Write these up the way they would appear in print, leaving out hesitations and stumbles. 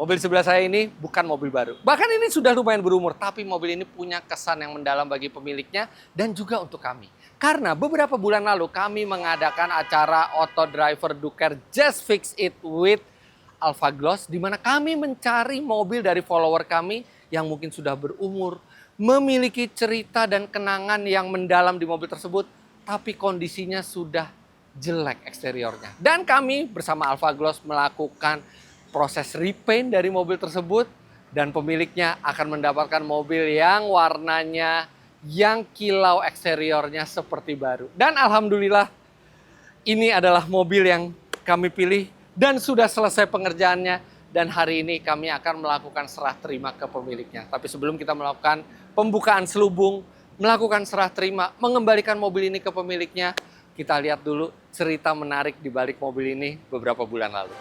Mobil sebelah saya ini bukan mobil baru. Bahkan ini sudah lumayan berumur, tapi mobil ini punya kesan yang mendalam bagi pemiliknya dan juga untuk kami. Karena beberapa bulan lalu kami mengadakan acara Auto Driver Duker Just Fix It with Alpha Gloss, di mana kami mencari mobil dari follower kami yang mungkin sudah berumur, memiliki cerita dan kenangan yang mendalam di mobil tersebut, tapi kondisinya sudah jelek eksteriornya. Dan kami bersama Alpha Gloss melakukan proses repaint dari mobil tersebut dan pemiliknya akan mendapatkan mobil yang warnanya, yang kilau eksteriornya seperti baru. Dan alhamdulillah ini adalah mobil yang kami pilih dan sudah selesai pengerjaannya. Dan hari ini kami akan melakukan serah terima ke pemiliknya. Tapi sebelum kita melakukan pembukaan selubung, melakukan serah terima, mengembalikan mobil ini ke pemiliknya, kita lihat dulu cerita menarik di balik mobil ini beberapa bulan lalu.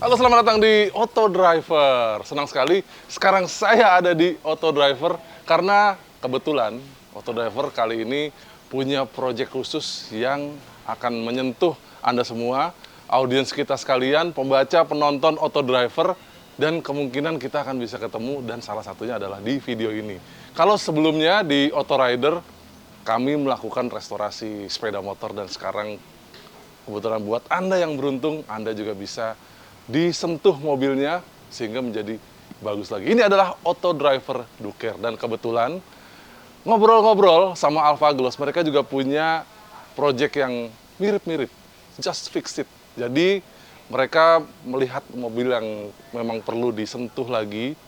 Halo, selamat datang di Auto Driver. Senang sekali sekarang saya ada di Auto Driver karena kebetulan Auto Driver kali ini punya proyek khusus yang akan menyentuh Anda semua, audiens kita sekalian, pembaca, penonton Auto Driver, dan kemungkinan kita akan bisa ketemu dan salah satunya adalah di video ini. Kalau sebelumnya di Auto Rider kami melakukan restorasi sepeda motor dan sekarang kebetulan buat Anda yang beruntung, Anda juga bisa disentuh mobilnya sehingga menjadi bagus lagi. Ini adalah Auto Driver Duker dan kebetulan ngobrol-ngobrol sama Alpha Gloss, mereka juga punya project yang mirip-mirip, Just Fix It. Jadi mereka melihat mobil yang memang perlu disentuh lagi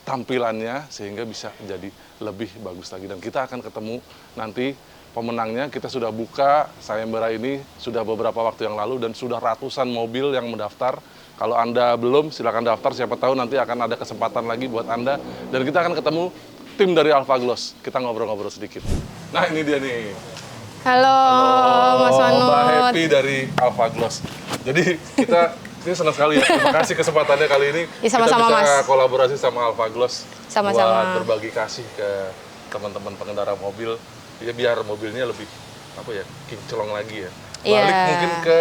tampilannya sehingga bisa menjadi lebih bagus lagi. Dan kita akan ketemu nanti pemenangnya. Kita sudah buka sayembara ini sudah beberapa waktu yang lalu dan sudah ratusan mobil yang mendaftar. Kalau Anda belum, silakan daftar. Siapa tahu nanti akan ada kesempatan lagi buat Anda. Dan kita akan ketemu tim dari Alpha Gloss. Kita ngobrol-ngobrol sedikit. Nah, ini dia nih. Halo, Mas Manut. Mbak Happy dari Alpha Gloss. Jadi kita ini senang sekali ya. Terima kasih kesempatannya kali ini. Ya, sama-sama, kita bisa Mas. kolaborasi sama Alpha Gloss. Sama-sama. Buat berbagi kasih ke teman-teman pengendara mobil. Ya biar mobilnya lebih kinclong lagi ya. Balik mungkin ke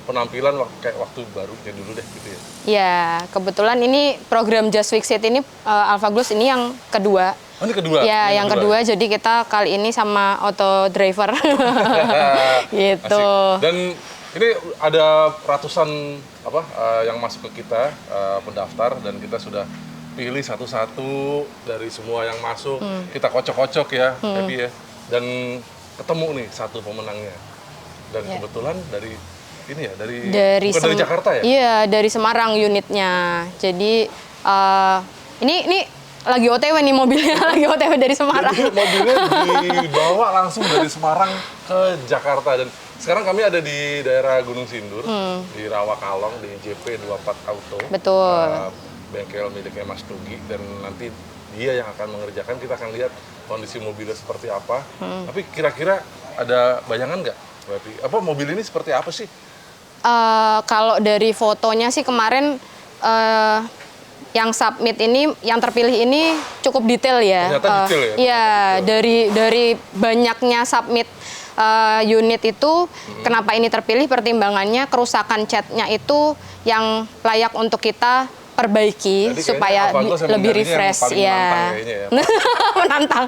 penampilan kayak waktu barunya dulu deh gitu ya. Iya, kebetulan ini program Just Fix It ini Alpha Gloss ini yang kedua. Oh, ini kedua? Ya, yang kedua. Jadi kita kali ini sama Auto Driver. Gitu. Asik. Dan ini ada ratusan yang masuk ke kita pendaftar dan kita sudah pilih satu-satu dari semua yang masuk. Kita kocok-kocok ya, Happy ya. Dan ketemu nih satu pemenangnya. Dan kebetulan dari ini ya, dari Jakarta ya? Iya, dari Semarang unitnya. Jadi ini lagi OTW nih mobilnya, lagi OTW dari Semarang. Jadi mobilnya dibawa langsung dari Semarang ke Jakarta. Dan sekarang kami ada di daerah Gunung Sindur, di Rawakalong, di JP 24 Auto. Betul. Bengkel miliknya Mas Tugi, dan nanti dia yang akan mengerjakan. Kita akan lihat kondisi mobilnya seperti apa. Tapi kira-kira ada bayangan nggak, apa mobil ini seperti apa sih? Kalau dari fotonya sih kemarin yang submit ini, yang terpilih ini cukup detail ya. Ternyata detail ya? Iya, dari banyaknya submit unit itu, kenapa ini terpilih, pertimbangannya kerusakan catnya itu yang layak untuk kita perbaiki. Jadi supaya lebih refresh ya. menantang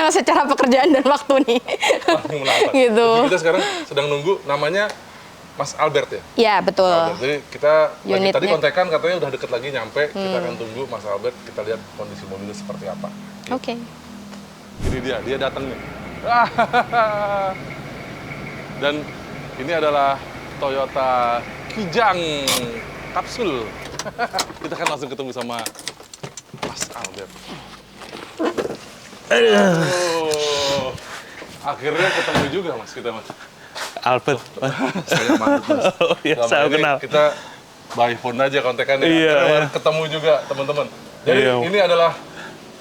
secara pekerjaan dan waktu nih. Gitu. Jadi kita sekarang sedang nunggu, namanya Mas Albert ya? Iya, betul. Albert. Jadi kita unitnya, tadi kontekan katanya udah deket lagi nyampe. Kita akan tunggu Mas Albert, kita lihat kondisi mobilnya seperti apa. Oke. Ini dia datang nih. Dan ini adalah Toyota Kijang Kapsul. Kita kan langsung ketemu sama Mas Albert. Oh, akhirnya ketemu juga Mas kita, Mas. Albert. Saya Mas. Oh iya, saya kenal. Kita by phone aja kontekannya. Iya. Ketemu juga teman-teman. Jadi iya. Ini adalah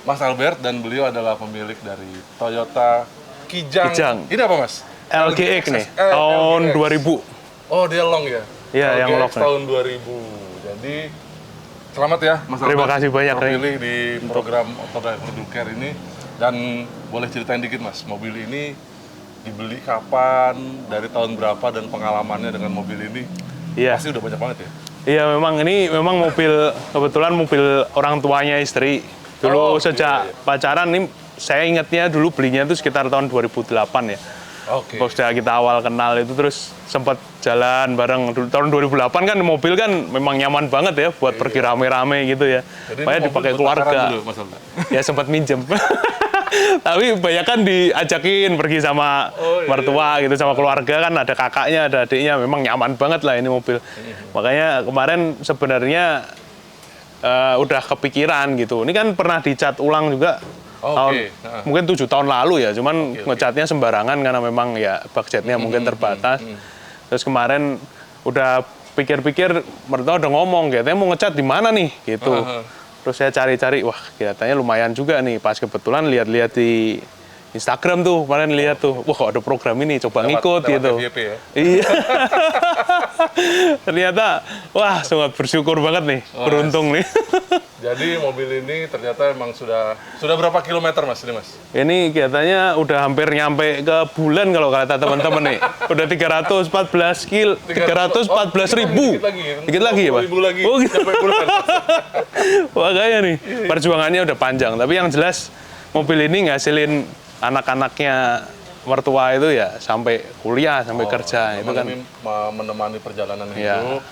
Mas Albert dan beliau adalah pemilik dari Toyota Kijang. Ini apa, Mas? LGX nih, tahun LGX. 2000. Oh, dia long ya? Iya, yang long. LGX tahun 2000. Jadi, selamat ya, Mas Terima Albert, kasih banyak, Rey. terpilih di program Auto Driver Do Care ini. Dan boleh ceritain dikit, Mas, mobil ini dibeli kapan, dari tahun berapa, dan pengalamannya dengan mobil ini? Iya. Pasti udah banyak banget ya? Iya, memang kebetulan mobil orang tuanya istri. Dulu Oh, sejak iya. pacaran nih, saya ingatnya dulu belinya itu sekitar tahun 2008 ya. Oke. Pas kita awal kenal itu terus sempat jalan bareng. Tahun 2008 kan mobil kan memang nyaman banget ya buat pergi rame-rame gitu ya. Jadi Supaya ini mobil dipakai buat keluarga. pacaran dulu, Mas Albert? Ya sempat minjem. Tapi banyak kan diajakin pergi sama mertua gitu, sama keluarga kan, ada kakaknya, ada adiknya, memang nyaman banget lah ini mobil. Makanya kemarin sebenarnya udah kepikiran gitu. Ini kan pernah dicat ulang juga mungkin 7 tahun lalu ya, cuman ngecatnya sembarangan karena memang ya budgetnya mungkin terbatas. Terus kemarin udah pikir-pikir, mertua udah ngomong, katanya mau ngecat di mana nih gitu. Terus saya cari-cari, wah kelihatannya lumayan juga nih. Pas kebetulan lihat-lihat di Instagram tuh, kemarin lihat tuh, wah kok ada program ini, coba ngikut gitu. FYP ya? Iya. Ternyata, wah sangat bersyukur banget nih, beruntung nih. Jadi mobil ini ternyata emang sudah berapa kilometer, Mas, ini, Mas? Ini kelihatannya udah hampir nyampe ke bulan kalau kata teman-teman nih. Udah 314 ribu. Dikit lagi ya, Pak? 20.000 lagi. Oh, gitu. Sampai bulan. Makanya nih, perjuangannya udah panjang. Tapi yang jelas mobil ini ngasilin anak-anaknya mertua itu ya sampai kuliah, sampai kerja. Itu kan Ini menemani perjalanan Iya. hidup,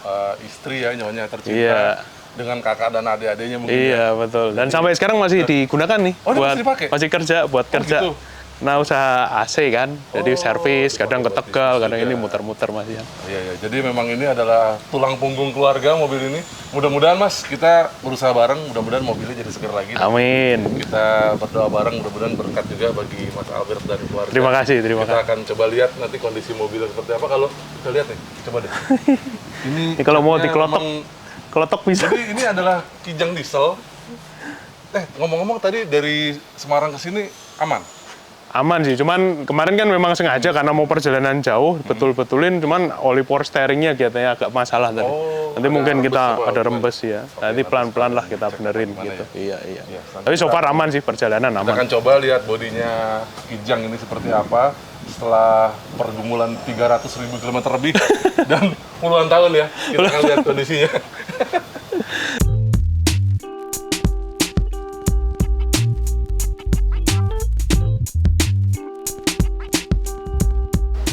istri ya, nyonya tercinta. Iya. Dengan kakak dan adik-adiknya mungkin. Iya, betul. Dan sampai sekarang masih digunakan nih Oh, ini masih dipakai? masih kerja, buat kerja. gitu? Nah, usaha AC kan. Jadi servis, kadang ke Tegal, kadang ini muter-muter masih. Iya, iya. Jadi memang ini adalah tulang punggung keluarga mobil ini. Mudah-mudahan, Mas, kita berusaha bareng, mudah-mudahan mobilnya jadi seger lagi. Amin. Kita berdoa bareng, mudah-mudahan berkat juga bagi Mas Albert dan keluarga. Terima kasih. Kita akan coba lihat nanti kondisi mobilnya seperti apa. Kalau kita lihat nih, coba deh. Ini kalau mau catnya dikelotok, memang- kelotok bisa. Jadi ini adalah Kijang diesel. Ngomong-ngomong tadi dari Semarang ke sini aman? Aman sih, cuman kemarin kan memang sengaja karena mau perjalanan jauh, betul-betulin, cuman oli power steeringnya kelihatannya agak masalah tadi. Nanti ada mungkin rembes kita apa, ada bukan? rembes ya. Nanti pelan-pelan lah kita benerin gitu. Iya. Iya, Tapi so far aman sih, perjalanan Kita aman. akan coba lihat bodinya Kijang ini seperti apa setelah pergumulan 300.000 km lebih dan puluhan tahun ya. Kita akan lihat kondisinya.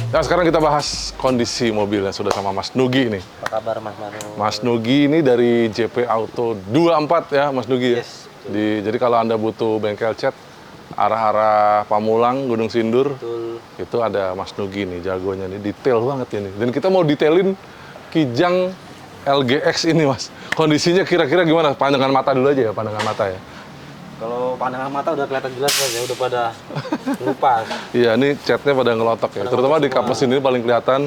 Nah, sekarang kita bahas kondisi mobilnya. Sudah sama Mas Nugi nih. Apa kabar Mas Manu? Mas Nugi ini dari JP Auto 24 ya, Mas Nugi ya? Yes, Jadi kalau Anda butuh bengkel cat, arah-arah Pamulang, Gunung Sindur, Betul. itu ada Mas Nugi nih, jagonya nih. Detail banget ini. Dan kita mau detailin Kijang LGX ini, Mas. Kondisinya kira-kira gimana? Pandangan mata dulu aja ya, pandangan mata ya. Kalau pandangan mata udah kelihatan jelas Mas ya, udah pada ngelupas. Iya, ini catnya pada ngelotok ya. Pada Terutama di ngelotok kap mesin ini paling kelihatan.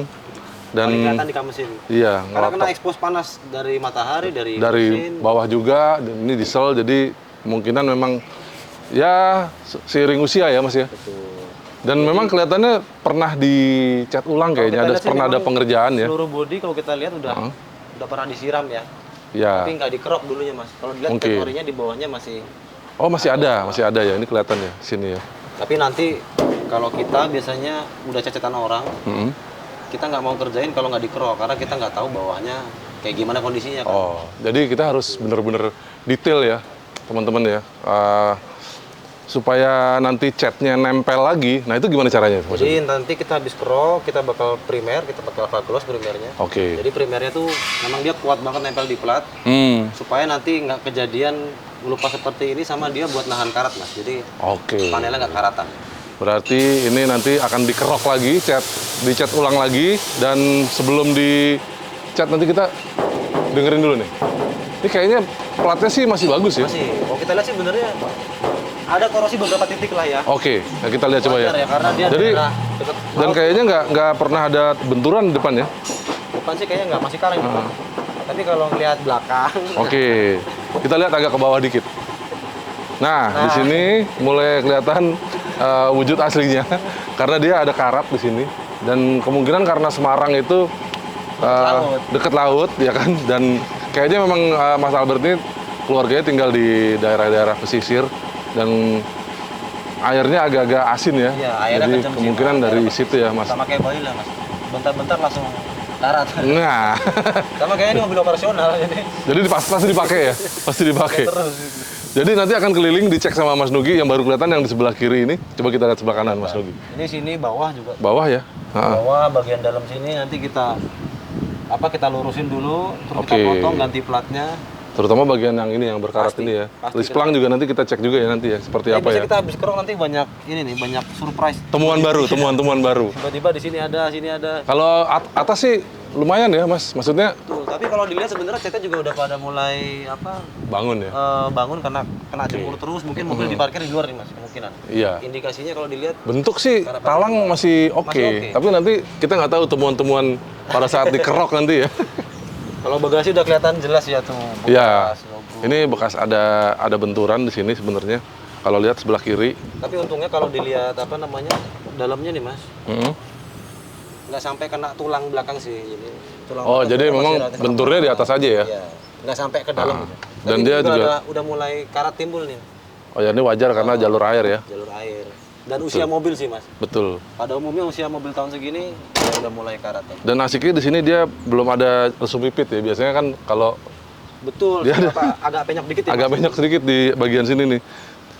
Dan Paling kelihatan di kap mesin. iya, Karena kena ngelotok. expose panas dari matahari, dari Dari mesin. bawah juga, dan ini diesel, jadi kemungkinan memang ya seiring usia ya Mas ya. Betul. Dan memang kelihatannya pernah dicat ulang Kalau kayaknya, kita ada lihat sih pernah ada memang pengerjaan ya. Seluruh bodi kalau kita lihat udah pernah disiram ya. Ya. Tapi nggak dikerok dulunya Mas. Kalau dilihat Mungkin. teorinya di bawahnya masih. Oh masih ada ya, ini kelihatan ya sini ya. Tapi nanti kalau kita biasanya udah cecetan orang, Mm-mm. kita nggak mau kerjain kalau nggak dikerok karena kita nggak tahu bawahnya kayak gimana kondisinya kan. Oh, jadi kita harus bener-bener detail ya, teman-teman ya. Supaya nanti catnya nempel lagi, nah itu gimana caranya? Jadi nanti kita habis kerok, kita bakal primer, kita bakal faglos primernya. Oke. Jadi primernya tuh memang dia kuat banget nempel di plat, supaya nanti nggak kejadian ngelupas seperti ini sama dia buat nahan karat Mas. Jadi Oke. panelnya nggak karatan. Berarti ini nanti akan dikerok lagi, dicat ulang lagi, dan sebelum dicat nanti kita dengerin dulu nih. Ini kayaknya platnya sih masih bagus ya. Masih, kalau kita lihat sih benernya ada korosi beberapa titik lah ya. Oke, nah kita lihat coba ya. Wajar karena dia Jadi daerah deket dan laut. kayaknya nggak pernah ada benturan di depan ya. Depan sih kayaknya nggak, masih kaleng depan. Tapi kalau ngelihat belakang, Oke, kita lihat agak ke bawah dikit. Nah, di sini mulai kelihatan wujud aslinya. karena dia ada karat di sini dan kemungkinan karena Semarang itu dekat laut ya kan, dan kayaknya memang Mas Albert ini keluarganya tinggal di daerah-daerah pesisir dan airnya agak-agak asin ya. Iya, airnya jadi kejam sih, kemungkinan Mas. dari Airnya situ ya Mas. Sama kayak Bali lah Mas. Bentar-bentar langsung karat. Nah, Sama kayak ini mobil operasional jadi pasti dipakai ya, pasti dipakai. terus. Jadi nanti akan keliling dicek sama Mas Nugi yang baru kelihatan yang di sebelah kiri ini. Coba kita lihat sebelah kanan Mas Nugi. Ini sini bawah juga. Bawah ya. Bawah bagian dalam sini nanti kita lurusin dulu, terus Oke. kita potong ganti platnya. Terutama bagian yang ini yang berkarat Pasti, ini ya. pasti List pelang juga nanti kita cek juga ya nanti ya seperti apa ya. Biasanya kita habis kerok nanti banyak ini nih, banyak surprise. Temuan baru, temuan baru. Tiba-tiba di sini ada, sini ada. Kalau atas sih lumayan ya Mas. Maksudnya Tuh, tapi kalau dilihat sebenarnya catnya juga udah pada mulai bangun ya. bangun karena kena jemur terus, mungkin mobil diparkir di luar nih Mas, kemungkinan. Iya. Indikasinya kalau dilihat Bentuk sih talang masih oke, Masih oke. tapi nanti kita nggak tahu temuan-temuan pada saat dikerok nanti ya. kalau bagasi udah kelihatan jelas ya tuh. Iya. bekas logo. Ini bekas ada benturan di sini sebenarnya. Kalau lihat sebelah kiri, Tapi untungnya kalau dilihat dalamnya nih Mas, mm. nggak sampai kena tulang belakang sih ini. Tulang Oh, belakang jadi masih memang relatif benturnya di atas aja ya? Iya, nggak sampai ke dalam. Ah. gitu. Dan Tapi dia ini juga- udah mulai karat timbul nih, Oh ya ini wajar karena jalur air ya. jalur air. Dan usia mobil sih Mas. Betul. Pada umumnya usia mobil tahun segini ya udah mulai karat. Ya. Dan asiknya di sini dia belum ada lesung pipit ya. Biasanya kan kalau Betul, Dia agak penyok dikit ya agak Mas. banyak sedikit di bagian sini nih.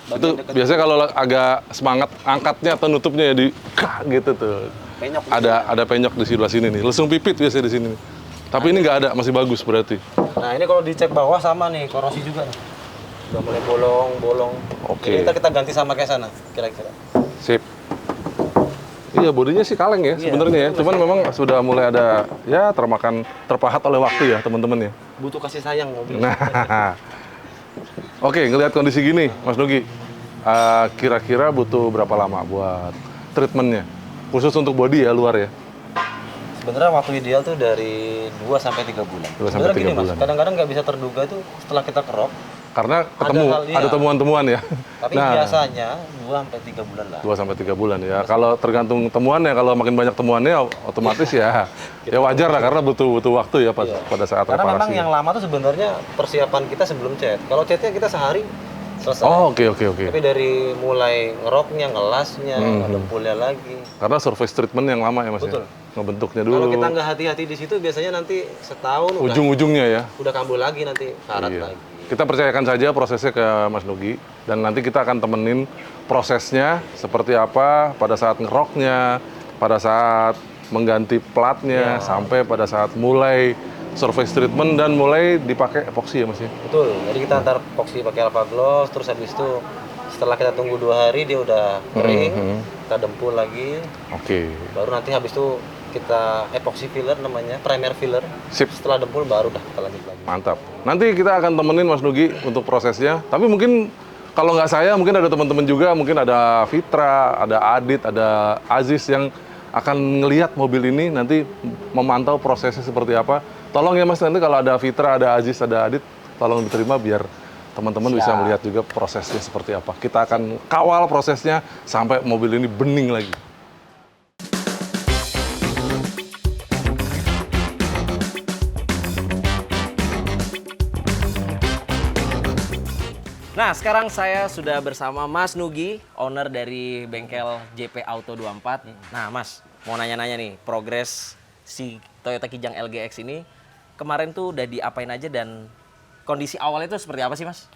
Itu dekat- biasanya kalau agak semangat angkatnya atau nutupnya ya di kah gitu tuh. Penyok. Ada penyok di sebelah sini nih. Lesung pipit biasanya di sini nih. Tapi ini nggak ada, masih bagus berarti. Nah ini kalau dicek bawah sama nih, korosi juga nih. Udah mulai bolong. Oke. Ini kita ganti sama kayak sana, kira-kira. Sip. Iya, bodinya sih kaleng ya sebenarnya ya. Cuman memang sudah mulai ada ya terpahat oleh waktu ya teman-teman ya. Butuh kasih sayang mobil. Nah, oke, ngelihat kondisi gini, Mas Nugi, kira-kira butuh berapa lama buat treatmentnya? Khusus untuk bodi ya, luar ya? Sebenarnya waktu ideal tuh dari 2 sampai 3 bulan. 2 sampai Sebenarnya 3 gini Mas, bulan. kadang-kadang nggak bisa terduga tuh setelah kita kerok, Karena ketemu, hal, iya. ada temuan-temuan ya. tapi biasanya 2 sampai 3 bulan lah. 2 sampai 3 bulan ya. Kalau tergantung temuannya, kalau makin banyak temuannya otomatis ya wajar lah karena butuh waktu ya pada saat Karena memang reparasi. yang lama tuh sebenarnya persiapan kita sebelum cat. Kalau catnya kita sehari selesai. Oh, oke. Tapi dari mulai ngeroknya, ngelasnya, ngedempulnya lagi. Karena surface treatment yang lama ya Mas Betul. ya? Ngebentuknya Kalau dulu, kita nggak hati-hati di situ, biasanya nanti setahun ujung-ujungnya ya. udah kambuh lagi nanti karat Iya. lagi. Kita percayakan saja prosesnya ke Mas Nugi dan nanti kita akan temenin prosesnya seperti apa pada saat ngeroknya, pada saat mengganti platnya, sampai pada saat mulai surface treatment dan mulai dipakai epoxy ya Mas ya. Betul. Jadi kita antar epoxy pakai alpha gloss, terus habis itu setelah kita tunggu 2 hari dia udah kering, kita dempul lagi, Oke. baru nanti habis itu kita epoxy filler namanya, primer filler. Sip. Setelah dempul baru dah kita lanjut lagi. Mantap. Nanti kita akan temenin Mas Nugi untuk prosesnya. Tapi mungkin kalau nggak saya, mungkin ada teman-teman juga, mungkin ada Fitra, ada Adit, ada Aziz yang akan ngelihat mobil ini nanti memantau prosesnya seperti apa. Tolong ya Mas, nanti kalau ada Fitra, ada Aziz, ada Adit, tolong diterima biar teman-teman bisa melihat juga prosesnya seperti apa. Kita akan kawal prosesnya sampai mobil ini bening lagi. Nah, sekarang saya sudah bersama Mas Nugi, owner dari bengkel JP Auto 24. Nah, Mas, mau nanya-nanya nih, progres si Toyota Kijang LGX ini kemarin tuh udah diapain aja dan kondisi awalnya itu seperti apa sih, Mas?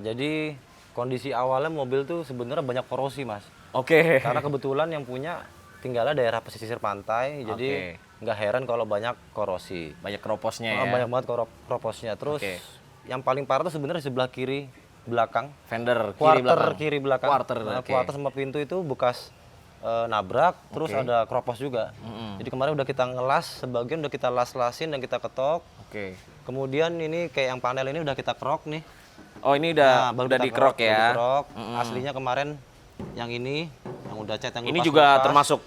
Jadi kondisi awalnya mobil tuh sebenarnya banyak korosi Mas. Oke. Karena kebetulan yang punya tinggalnya daerah pesisir pantai, jadi nggak heran kalau banyak korosi. Banyak keroposnya ya. Banyak banget kroposnya. Terus Oke. yang paling parah tuh sebenarnya sebelah kiri belakang. Fender kiri Quarter belakang. kiri belakang. Quarter, Nah, oke. quarter sama pintu itu bekas nabrak, terus ada kropos juga. Jadi kemarin udah kita ngelas, sebagian udah kita las-lasin dan kita ketok. Oke. Kemudian ini kayak yang panel ini udah kita krok nih. Oh, ini udah baru udah kita dikrok baru ya. dikrok. Aslinya kemarin yang ini yang udah cat yang Ini lupas- juga lupas. termasuk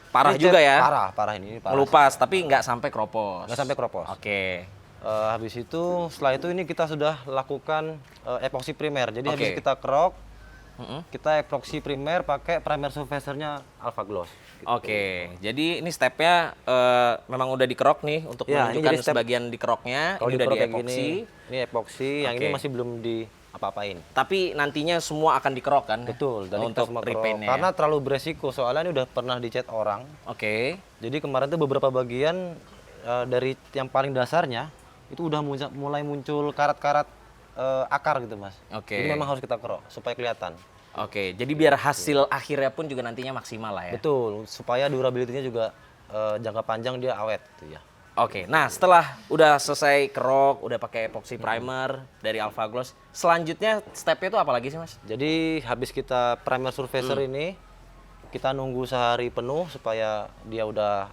parah Ini juga cat ya. Parah ini parah. Melupas, tapi nggak sampai kropos. Nggak sampai kropos. Oke. Habis itu setelah itu ini kita sudah lakukan epoxy primer. Jadi Oke. habis kita krok, kita epoxy primer pakai primer surfacernya Alpha Gloss. Oke, jadi ini stepnya memang udah dikerok nih untuk Ya, ini menunjukkan jadi step- sebagian dikeroknya. Kalau Ini udah dikerok di kayak epoxy. gini, ini epoxy, yang Oke. ini masih belum di apa-apain. Tapi nantinya semua akan dikerok kan? Betul, dan kita untuk semua kerok. repaint-nya. Karena terlalu beresiko, soalnya ini udah pernah dicat orang. Oke. Jadi kemarin tuh beberapa bagian dari yang paling dasarnya itu udah mulai muncul karat-karat akar gitu, Mas. Oke. Jadi memang harus kita kerok supaya kelihatan. Oke, jadi biar hasil akhirnya pun juga nantinya maksimal lah ya. Betul, supaya durability-nya juga jangka panjang dia awet gitu ya. Oke, nah setelah udah selesai kerok, udah pakai epoxy primer dari Alpha Gloss, selanjutnya stepnya itu apa lagi sih Mas? Jadi habis kita primer surfacer ini kita nunggu sehari penuh supaya dia udah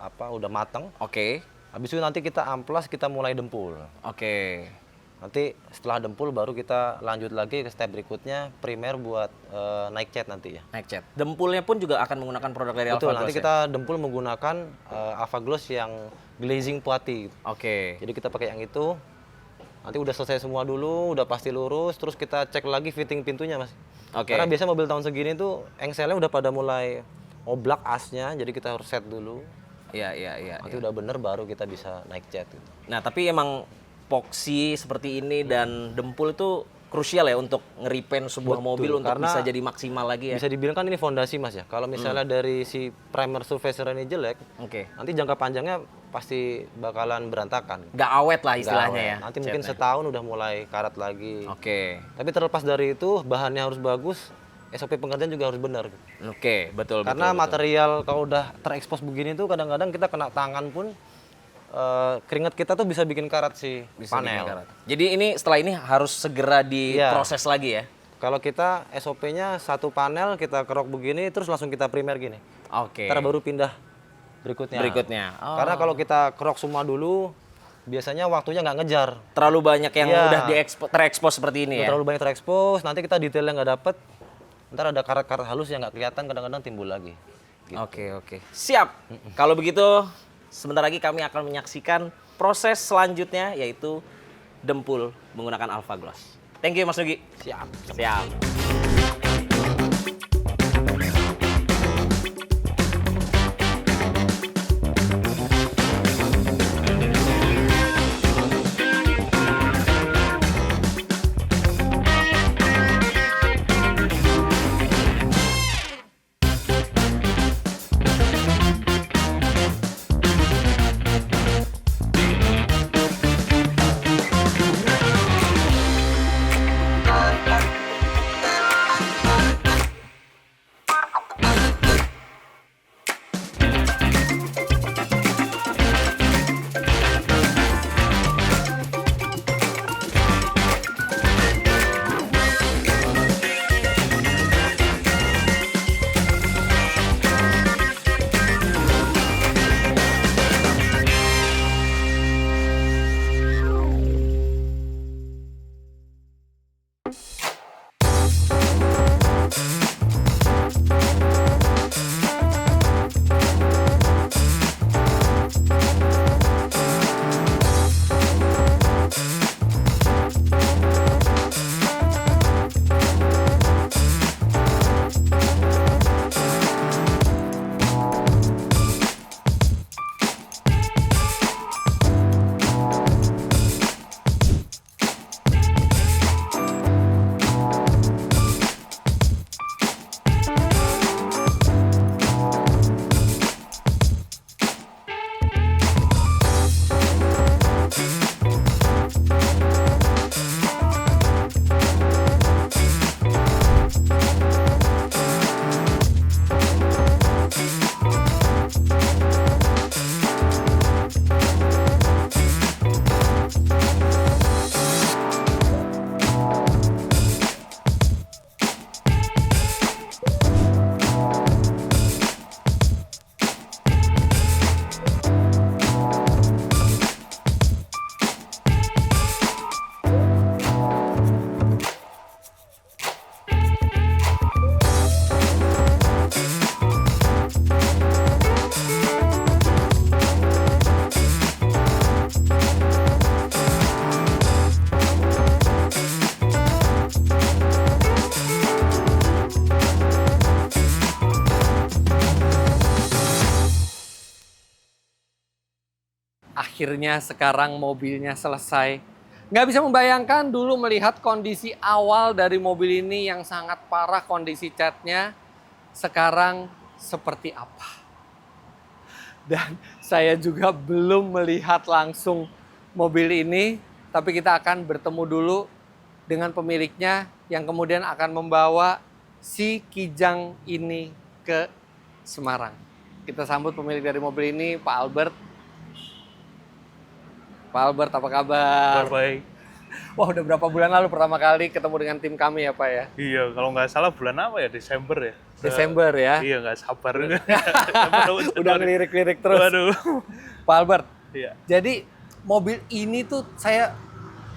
matang. Oke, Habis itu nanti kita amplas, kita mulai dempul. oke, Nanti setelah dempul baru kita lanjut lagi ke step berikutnya primer buat naik cat nanti ya. naik cat. Dempulnya pun juga akan menggunakan produk dari Betul, Alpha nanti Gloss kita dempul menggunakan Alpha Gloss yang glazing putty. ya? Oke, Jadi kita pakai yang itu. Nanti udah selesai semua dulu, udah pasti lurus, terus kita cek lagi fitting pintunya, Mas. Oke. Karena biasa mobil tahun segini tuh engselnya udah pada mulai oblak asnya, jadi kita harus set dulu. iya, iya, iya. Nanti udah bener baru kita bisa naik cat gitu. Nah, tapi emang epoxy seperti ini dan dempul itu krusial ya untuk ngeripen sebuah Betul, mobil untuk karena bisa jadi maksimal lagi ya. Bisa dibilang kan ini fondasi, Mas ya. Kalau misalnya dari si primer surfacer ini jelek, Oke. nanti jangka panjangnya pasti bakalan berantakan. Nggak awet lah istilahnya Nggak ya. awet. Nanti mungkin catnya. setahun udah mulai karat lagi. Oke. Tapi terlepas dari itu, bahannya harus bagus, SOP pengerjaan juga harus benar. Oke, betul Karena betul. material kalau udah terekspos begini tuh kadang-kadang kita kena tangan pun keringat kita tuh bisa bikin karat si Bisa bikin panel. karat. Jadi ini setelah ini harus segera diproses lagi ya. Kalau kita SOP-nya satu panel kita kerok begini terus langsung kita primer gini. Oke. Ntar baru pindah berikutnya. Berikutnya. Oh. Karena kalau kita kerok semua dulu biasanya waktunya nggak ngejar. Terlalu banyak yang Iya. udah terekspos seperti ini ya. Terlalu banyak terekspos, nanti kita detailnya nggak dapet. Ntar ada karat-karat halus yang nggak kelihatan kadang-kadang timbul lagi. Gitu. Oke, oke. Siap. Kalau begitu, sebentar lagi kami akan menyaksikan proses selanjutnya yaitu dempul menggunakan Alpha Gloss. Thank you Mas Nugi. Siap. Siap. Akhirnya sekarang mobilnya selesai. Nggak bisa membayangkan dulu melihat kondisi awal dari mobil ini yang sangat parah kondisi catnya. Sekarang seperti apa. Dan saya juga belum melihat langsung mobil ini. Tapi kita akan bertemu dulu dengan pemiliknya yang kemudian akan membawa si Kijang ini ke Semarang. Kita sambut pemilik dari mobil ini, Pak Albert. Pak Albert, apa kabar? Baik. Wah, udah berapa bulan lalu pertama kali ketemu dengan tim kami ya, Pak ya? Iya, kalau nggak salah bulan apa ya? Desember ya? Desember ya? Iya, nggak sabar. Udah ngelirik-lirik terus. Waduh. Pak Albert, Iya. jadi mobil ini tuh saya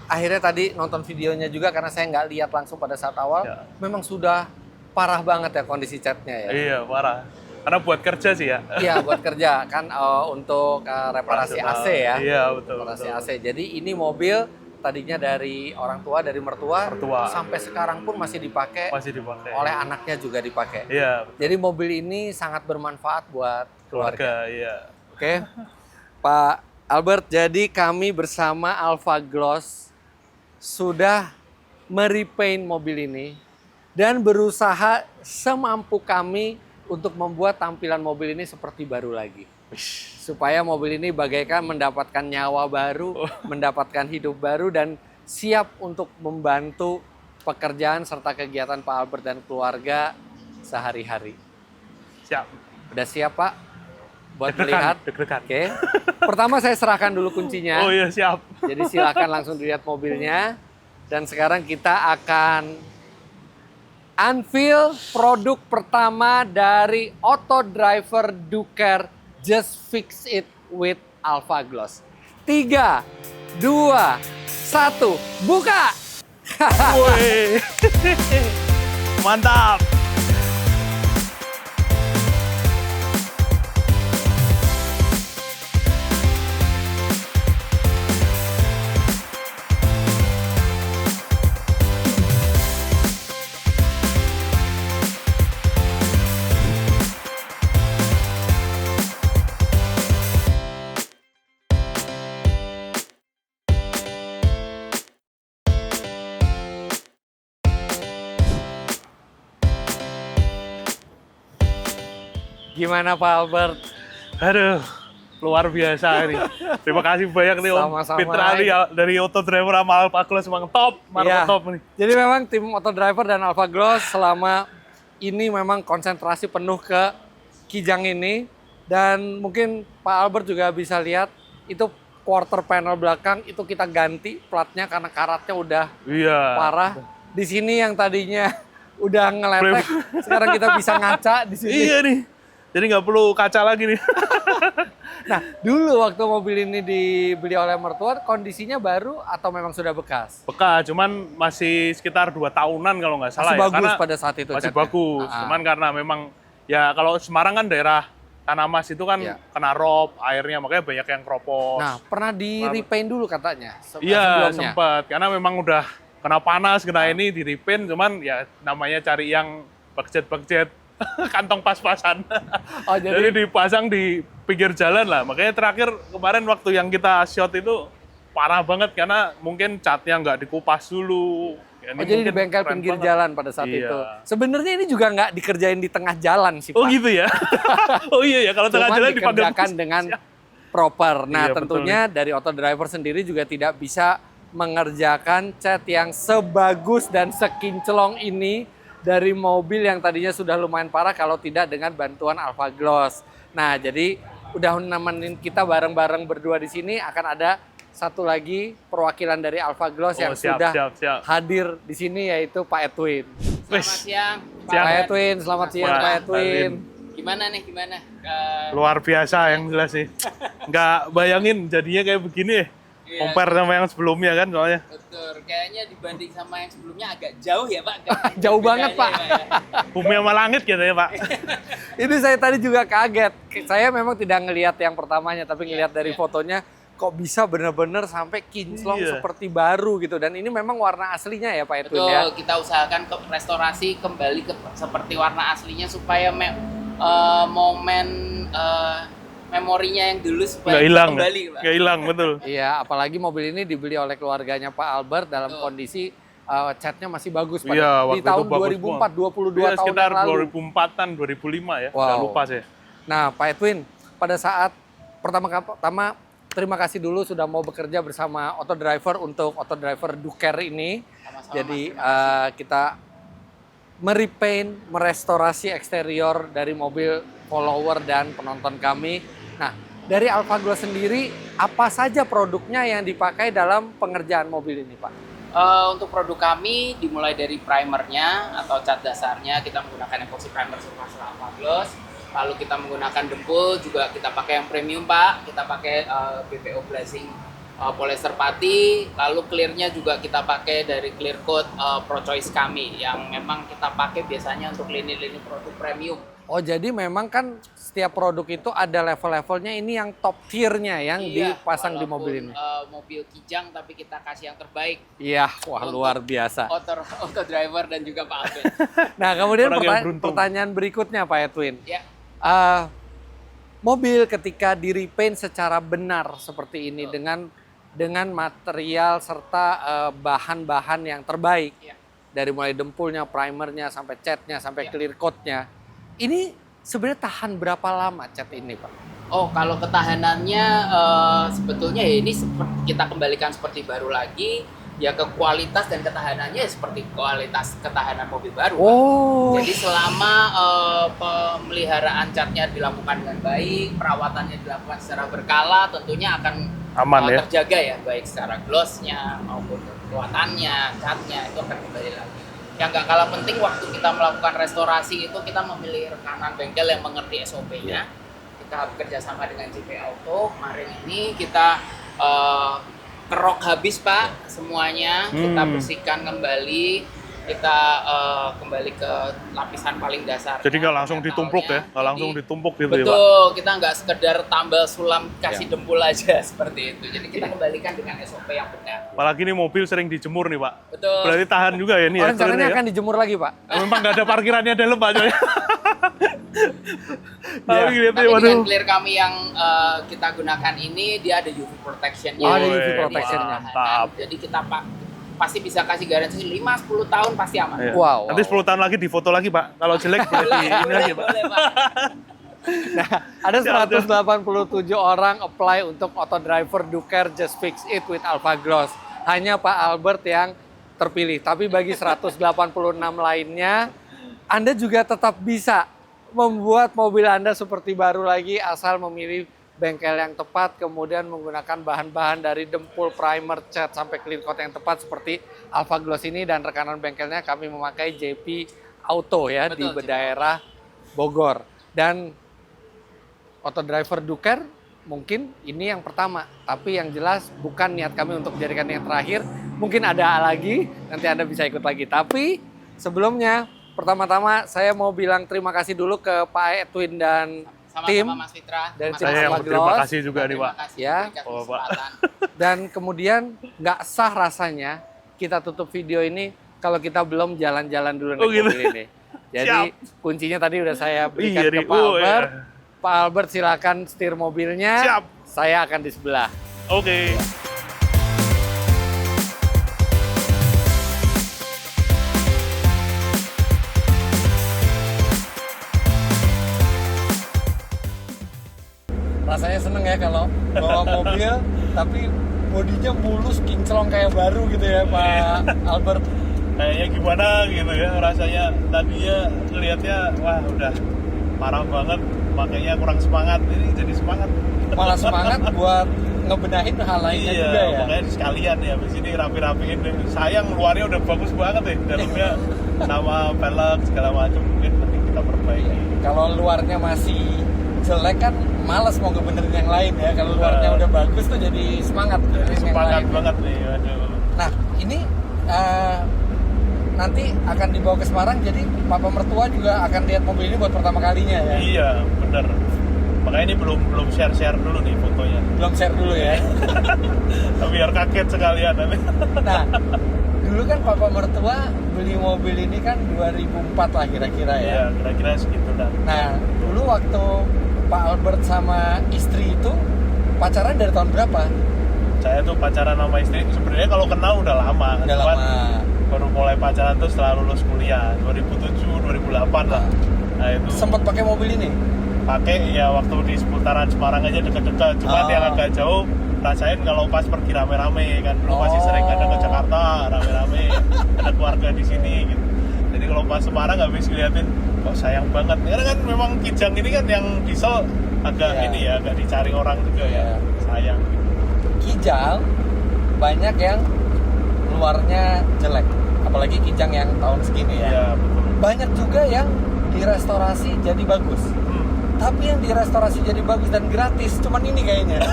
akhirnya tadi nonton videonya juga karena saya nggak lihat langsung pada saat awal. Ya. Memang sudah parah banget ya kondisi catnya ya? Iya, parah. Karena buat kerja sih ya. Iya, buat kerja kan untuk reparasi AC ya. Iya, betul. Reparasi betul. AC. Jadi ini mobil tadinya dari orang tua, dari mertua, sampai sekarang pun masih dipakai, Masih dipakai. oleh anaknya juga dipakai. Iya, betul. Jadi mobil ini sangat bermanfaat buat keluarga. Iya. Oke, Pak Albert. Jadi kami bersama Alpha Gloss sudah merepaint mobil ini dan berusaha semampu kami untuk membuat tampilan mobil ini seperti baru lagi. Supaya mobil ini bagaikan mendapatkan nyawa baru, mendapatkan hidup baru, dan siap untuk membantu pekerjaan serta kegiatan Pak Albert dan keluarga sehari-hari. Siap. Udah siap, Pak? Buat Deg-degan, melihat? deg-degan. Oke. Pertama saya serahkan dulu kuncinya. Oh iya, siap. Jadi silakan langsung dilihat mobilnya. Dan sekarang kita akan unveil produk pertama dari Auto Driver Duker, Just Fix It with Alpha Gloss. 3, 2, 1, buka! Woi. Mantap. Gimana Pak Albert? Aduh, luar biasa ini. Terima kasih banyak nih Om Sama-sama. Fitra nih, dari Auto Driver sama Alpha Gloss, emang top, Iya. top nih. Jadi memang tim Auto Driver dan Alpha Gloss selama ini memang konsentrasi penuh ke Kijang ini. Dan mungkin Pak Albert juga bisa lihat itu quarter panel belakang itu kita ganti platnya karena karatnya udah Iya. parah. Di sini yang tadinya udah ngeletek, sekarang kita bisa ngaca di sini. Iya nih. Jadi nggak perlu kaca lagi nih. Nah, dulu waktu mobil ini dibeli oleh mertua, kondisinya baru atau memang sudah bekas? Bekas, cuman masih sekitar 2 tahunan kalau nggak salah Masih ya. bagus Karena pada saat itu masih catnya? bagus. Ah. Cuman karena memang ya kalau Semarang kan daerah Tanah Mas itu kan Iya. kena rob airnya, makanya banyak yang keropos. Nah, pernah di repaint dulu katanya Iya, sebelumnya. sempat. Karena memang udah kena panas, kena ini di repaint, cuman ya namanya cari yang budget kantong pas-pasan. Oh, Jadi jadi dipasang di pinggir jalan lah. Makanya terakhir kemarin waktu yang kita shot itu parah banget karena mungkin catnya nggak dikupas dulu. Ya, ini jadi di mungkin bengkel keren pinggir banget. jalan pada saat Iya. itu. Sebenarnya ini juga nggak dikerjain di tengah jalan sih, Pak. Oh gitu ya? Oh iya ya, kalau tengah Cuman jalan dipanggil dikerjakan dengan proper. Nah, Iya, betul tentunya dari Auto Driver sendiri juga tidak bisa mengerjakan cat yang sebagus dan sekinclong ini dari mobil yang tadinya sudah lumayan parah kalau tidak dengan bantuan Alpha Gloss. Nah, jadi udah nemenin kita bareng-bareng berdua di sini, akan ada satu lagi perwakilan dari Alpha Gloss yang siap, sudah siap. hadir di sini, yaitu Pak Edwin. Wes, Siang, Siang. Pak Edwin, selamat siang Pak Pak Edwin. gimana nih, gimana? luar biasa yang jelas sih. Nggak bayangin jadinya kayak begini ya. Iya. Compare sama yang sebelumnya kan soalnya. Betul, kayaknya dibanding sama yang sebelumnya agak jauh ya Pak. Jauh banget, Pak. Bumi sama langit gitu ya Pak. Ini saya tadi juga kaget. Saya memang tidak ngelihat yang pertamanya, tapi ngelihat dari fotonya kok bisa bener-bener sampai kinclong Iya. seperti baru gitu. Dan ini memang warna aslinya ya Pak Edwin Betul, ya. kita usahakan ke restorasi kembali ke seperti warna aslinya supaya momen memorinya yang dulu supaya Nggak bisa hilang, kembali, Pak. nggak hilang betul. Iya, apalagi mobil ini dibeli oleh keluarganya Pak Albert dalam kondisi catnya masih bagus pada Iya, di waktu tahun itu bagus 2004, 22 Iya, tahun sekitar yang lalu. 2004-an, 2005 ya. Wow. Nggak lupa saya. Nah, Pak Edwin, pada saat pertama terima kasih dulu sudah mau bekerja bersama Auto Driver untuk Auto Driver Duker ini. Sama-sama, Jadi Mas, terima kasih. kita merepaint, merestorasi eksterior dari mobil follower dan penonton kami. Nah, dari Alfa Gloss sendiri, apa saja produknya yang dipakai dalam pengerjaan mobil ini, Pak? Untuk produk kami dimulai dari primernya atau cat dasarnya kita menggunakan epoxy primer surface Alpha Gloss. Lalu kita menggunakan dempul juga kita pakai yang premium, Pak. Kita pakai BPO glazing polyester putty. Lalu clearnya juga kita pakai dari clear coat Pro Choice kami yang memang kita pakai biasanya untuk lini-lini produk premium. Oh, jadi memang kan setiap produk itu ada level-levelnya, ini yang top tier-nya yang Iya, dipasang di walaupun, mobil ini. Mobil kijang tapi kita kasih yang terbaik. Iya, wah Untuk luar biasa. Auto driver dan juga Pak Albert. Nah, kemudian Orang yang beruntung. pertanyaan berikutnya Pak Edwin. Ya. Mobil ketika di-repaint secara benar seperti ini dengan material serta bahan-bahan yang terbaik. Ya. Dari mulai dempulnya, primernya, sampai catnya, sampai Ya. clear coat-nya. Ini sebenarnya tahan berapa lama cat ini, Pak? Oh, kalau ketahanannya sebetulnya ya ini kita kembalikan seperti baru lagi. Ya ke kualitas dan ketahanannya seperti kualitas ketahanan mobil baru, Pak. Oh, Jadi selama pemeliharaan catnya dilakukan dengan baik, perawatannya dilakukan secara berkala, tentunya akan Aman ya. terjaga ya, baik secara glossnya maupun kekuatannya, catnya itu akan kembali lagi. Yang nggak kalah penting waktu kita melakukan restorasi itu kita memilih rekanan bengkel yang mengerti SOP-nya. Kita bekerja sama dengan JP Auto. Kemarin ini kita kerok habis, Pak, semuanya. Kita bersihkan kembali. Kita kembali ke lapisan paling dasar. Jadi nggak langsung ditumpuk ya, nggak langsung ditumpuk gitu ya Pak. Betul, kita nggak sekedar tambal sulam kasih dempul aja seperti itu. Jadi kita kembalikan dengan SOP yang benar. Apalagi ini mobil sering dijemur nih Pak. Betul. Berarti tahan juga ya ini oh, ya. rencananya sebenarnya akan dijemur lagi, Pak? ya. Memang nggak ada parkirannya dalam Pak coy. Tapi gitu Tapi ya, waduh. dengan clear kami yang kita gunakan ini dia ada UV protection-nya. Oh, ada UV Jadi protection-nya. tahanan. Jadi kita pasti bisa kasih garansi 5-10 tahun pasti aman. Iya. Wow, Nanti wow. 10 tahun lagi difoto lagi Pak. Kalau jelek boleh di ini lagi Pak. boleh, Pak. Nah, ada 187 orang apply untuk Auto Driver Duker Just Fix It with Alpha Gloss. Hanya Pak Albert yang terpilih. Tapi bagi 186 lainnya, Anda juga tetap bisa membuat mobil Anda seperti baru lagi asal memilih bengkel yang tepat, kemudian menggunakan bahan-bahan dari dempul, primer, cat, sampai clear coat yang tepat seperti Alpha Gloss ini, dan rekanan bengkelnya kami memakai JP Auto ya. Betul, Di daerah Bogor. Dan Auto Driver Duker mungkin ini yang pertama, tapi yang jelas bukan niat kami untuk menjadikan yang terakhir. Mungkin ada lagi, nanti Anda bisa ikut lagi. Tapi sebelumnya, pertama-tama saya mau bilang terima kasih dulu ke Pak Edwin dan tim. Sama-sama Mas Fitra. Dan Mas tim Saya yang Alpha berterima Gloss. kasih juga nih Terima Pak. kasih Ya. diberikan Oh, Pak. kesempatan. Dan kemudian nggak sah rasanya kita tutup video ini kalau kita belum jalan-jalan dulu naik Oh, gitu. mobil ini. Jadi kuncinya tadi udah saya berikan Iya, ke nih. Pak Oh, Albert. iya. Pak Albert silakan setir mobilnya. Siap. Saya akan di sebelah. Oke. Rasanya seneng ya kalau bawa mobil tapi bodinya mulus kinclong kayak baru gitu ya Pak Albert. Kayaknya gimana gitu ya rasanya. Tadinya ngelihatnya wah udah parah banget, makanya kurang semangat. Ini jadi semangat. Malah semangat buat ngebenahin hal lainnya Iya, juga ya. makanya sekalian ya di sini rapi-rapiin deh. Sayang luarnya udah bagus banget deh, dalamnya sama pelek segala macam mungkin nanti kita perbaiki. Kalau luarnya masih jelek kan males mau ngebenerin yang lain ya. Kalau luarnya udah bagus tuh jadi semangat. Jadi benerin yang semangat lain. banget nih, aduh. Nah ini nanti akan dibawa ke Semarang, jadi papa mertua juga akan lihat mobil ini buat pertama kalinya ya. Iya, bener. Makanya ini belum share dulu nih fotonya. Belum share dulu ya. Biar kaget sekalian nanti. Nah, dulu kan papa mertua beli mobil ini kan 2004 lah kira-kira ya. Iya, kira-kira segitu dah. Nah, dulu waktu Pak Albert sama istri itu pacaran dari tahun berapa? Saya tuh pacaran sama istri sebenarnya kalau kenal udah lama. Udah Cuman lama. baru mulai pacaran tuh setelah lulus kuliah 2007 2008 lah. Nah itu Sempat pakai mobil ini? pakai ya waktu di seputaran Semarang aja deket-deket. Cuman Oh. yang agak jauh rasain kalau pas pergi rame-rame kan dulu masih Oh. sering kadang ke Jakarta rame-rame ada keluarga di sini gitu. Jadi kalau pas Semarang habis ngeliatin kok sayang banget. Karena kan memang Kijang ini kan yang diesel agak Iya. ini ya agak dicari orang juga Iya. ya sayang. Kijang banyak yang luarnya jelek, apalagi Kijang yang tahun segini ya. Iya betul. Banyak juga yang direstorasi jadi bagus. Tapi yang direstorasi jadi bagus dan gratis cuman ini kayaknya.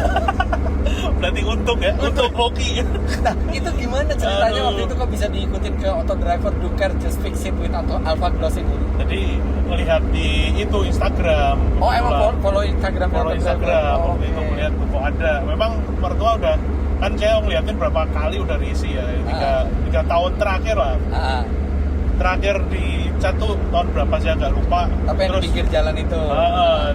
Berarti untung ya, untuk hoki. Nah, itu gimana ceritanya Aduh. waktu itu kok bisa diikutin ke Auto Driver Duker Just Fix It with atau Alpha Gloss ini? Jadi melihat di itu Instagram. Oh, emang kebetulan. follow Instagram Follow Instagram Oh, waktu itu melihat kok ada. Memang mertua udah kan saya ngeliatin berapa kali udah diisi ya. Tiga tahun terakhir lah. Ah, Terakhir di cat tuh tahun berapa saya agak lupa. tapi yang di pinggir jalan itu.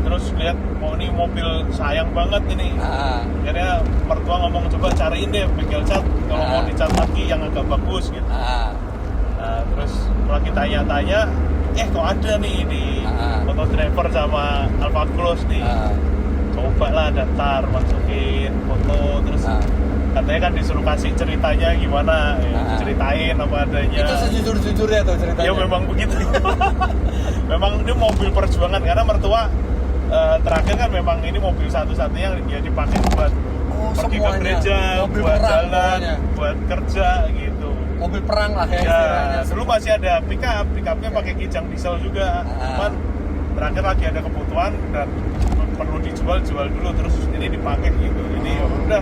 Terus lihat oh ini mobil sayang banget ini. Ah, Akhirnya mertua ngomong coba cariin deh bengkel cat kalau mau dicat lagi yang agak bagus gitu. ah, Nah, terus lagi tanya-tanya, kok ada nih di Auto Driver sama Alpha Gloss nih. ah. Coba lah daftar, masukin foto, terus katanya kan disuruh kasih ceritanya gimana, ceritain apa adanya. Itu sejujur-jujurnya tuh ceritanya. Ya memang begitu. Memang ini mobil perjuangan karena mertua terakhir kan memang ini mobil satu-satunya yang dia dipakai buat pergi ke semuanya. gereja, Mobil buat perang jalan, pokoknya. buat kerja gitu. Mobil perang lah ya Ya, istilahnya. dulu masih ada pickupnya pakai Kijang diesel juga. Cuman terakhir lagi ada kebutuhan dan perlu jual dulu terus ini dipakai gitu. Ini ya udah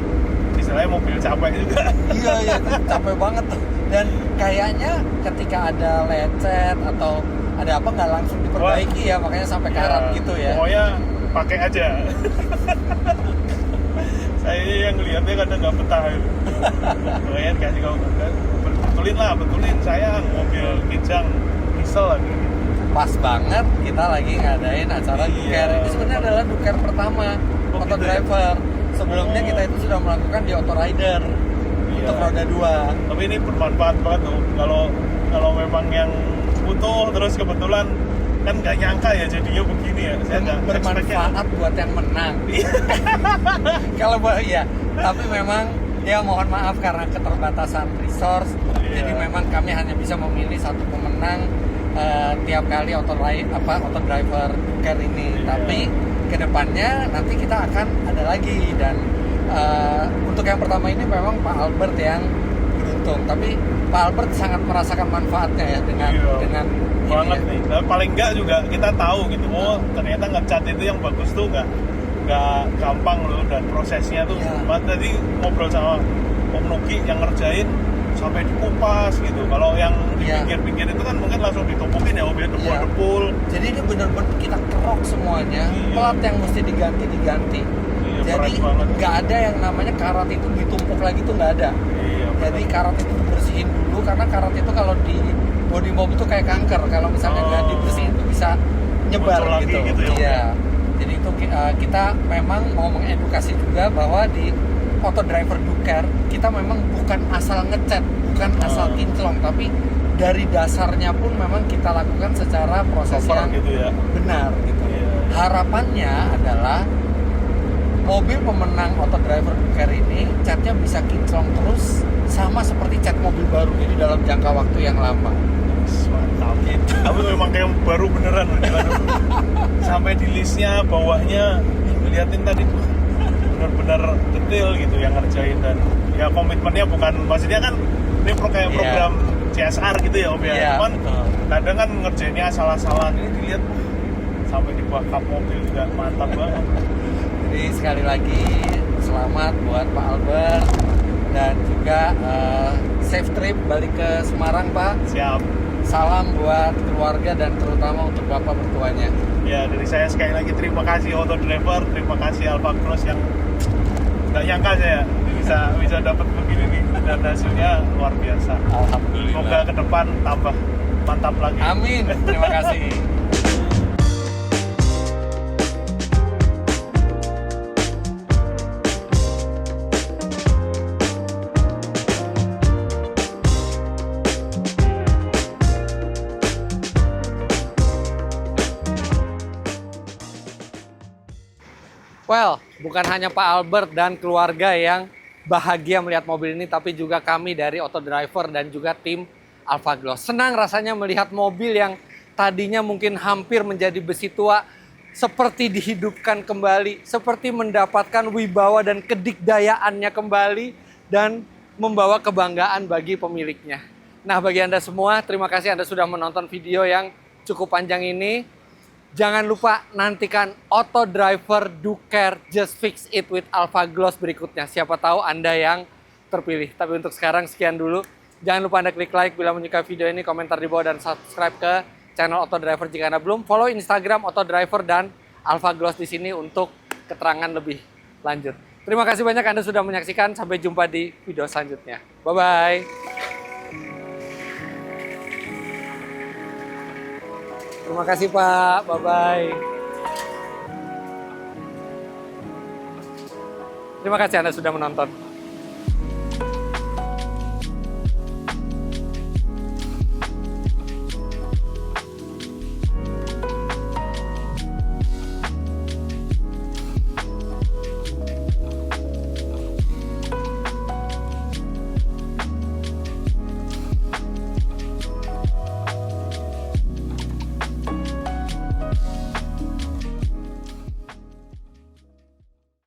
istilahnya mobil capek juga. Iya, itu capek banget tuh. Dan kayaknya ketika ada lecet atau ada apa nggak langsung diperbaiki ya, makanya sampai karat gitu ya. Pokoknya pakai aja. Saya yang ngeliatnya kadang nggak betah. Kalian kasih kau betulin sayang mobil Kijang diesel lagi. Pas banget kita lagi ngadain acara Duker. Ini sebenarnya adalah Duker pertama Auto gitu ya? Driver. Sebelumnya kita itu sudah melakukan di Auto Rider untuk roda 2. Tapi ini bermanfaat banget tuh kalau memang yang butuh terus kebetulan kan nggak nyangka ya jadinya begini ya. Saya nggak Bermanfaat buat yang menang. Kalau ya, tapi memang ya mohon maaf karena keterbatasan resource. Jadi memang kami hanya bisa memilih satu pemenang tiap kali Auto Driver Duker ini. Tapi kedepannya nanti kita akan ada lagi dan untuk yang pertama ini memang Pak Albert yang beruntung. Tapi Pak Albert sangat merasakan manfaatnya ya dengan banget ini, nih. Nah, paling enggak juga kita tahu gitu. Oh ternyata ngecat itu yang bagus tuh nggak gampang loh dan prosesnya tuh. Tadi ngobrol sama Om Nuki yang ngerjain sampai dikupas gitu. Kalau yang di pinggir-pinggir itu kan mungkin langsung ditumpukin ya mobilnya depul-depul. Jadi ini benar-benar kita kerok semuanya. Plat yang mesti diganti. Jadi nggak ada yang namanya karat itu ditumpuk lagi tuh nggak ada. Jadi karat itu dibersihin dulu karena karat itu kalau di bodi mobil itu kayak kanker. Kalau misalnya nggak dibersihin itu bisa nyebar gitu. Iya. Jadi itu kita memang mau mengedukasi juga bahwa di Auto Driver Duker kita memang bukan asal ngecat, bukan asal kinclong, tapi dari dasarnya pun memang kita lakukan secara proses yang gitu ya. benar gitu. Harapannya adalah mobil pemenang Auto Driver Duker ini catnya bisa kinclong terus sama seperti cat mobil baru ini dalam jangka waktu yang lama. Mantap gitu. Tapi memang kayak baru beneran loh. Sampai di listnya bawahnya liatin tadi tuh benar-benar detail gitu yang ngerjain dan ya komitmennya bukan maksudnya kan ini kayak program CSR gitu ya Om ya. Cuman kadang kan ngerjainnya asal-asalan ini dilihat sampai di bawah kap mobil juga mantap banget. Jadi sekali lagi selamat buat Pak Albert dan juga safe trip balik ke Semarang Pak. Siap. Salam buat keluarga dan terutama untuk Bapak mertuanya. Ya dari saya sekali lagi terima kasih Auto Driver, terima kasih Alpha Gloss yang nggak nyangka saya bisa dapat begini nih dan hasilnya luar biasa. Alhamdulillah. Semoga ke depan tambah mantap lagi. Amin. Terima kasih. Well, bukan hanya Pak Albert dan keluarga yang bahagia melihat mobil ini, tapi juga kami dari Auto Driver dan juga tim Alfa Gloss. Senang rasanya melihat mobil yang tadinya mungkin hampir menjadi besi tua, seperti dihidupkan kembali, seperti mendapatkan wibawa dan kedikdayaannya kembali, dan membawa kebanggaan bagi pemiliknya. Nah, bagi Anda semua, terima kasih Anda sudah menonton video yang cukup panjang ini. Jangan lupa nantikan Auto Driver Do Care Just Fix It with Alfa Gloss berikutnya. Siapa tahu Anda yang terpilih. Tapi untuk sekarang sekian dulu. Jangan lupa Anda klik like bila menyukai video ini, komentar di bawah, dan subscribe ke channel Auto Driver jika Anda belum. Follow Instagram Auto Driver dan Alfa Gloss di sini untuk keterangan lebih lanjut. Terima kasih banyak Anda sudah menyaksikan. Sampai jumpa di video selanjutnya. Bye-bye. Terima kasih Pak, bye-bye. Terima kasih Anda sudah menonton.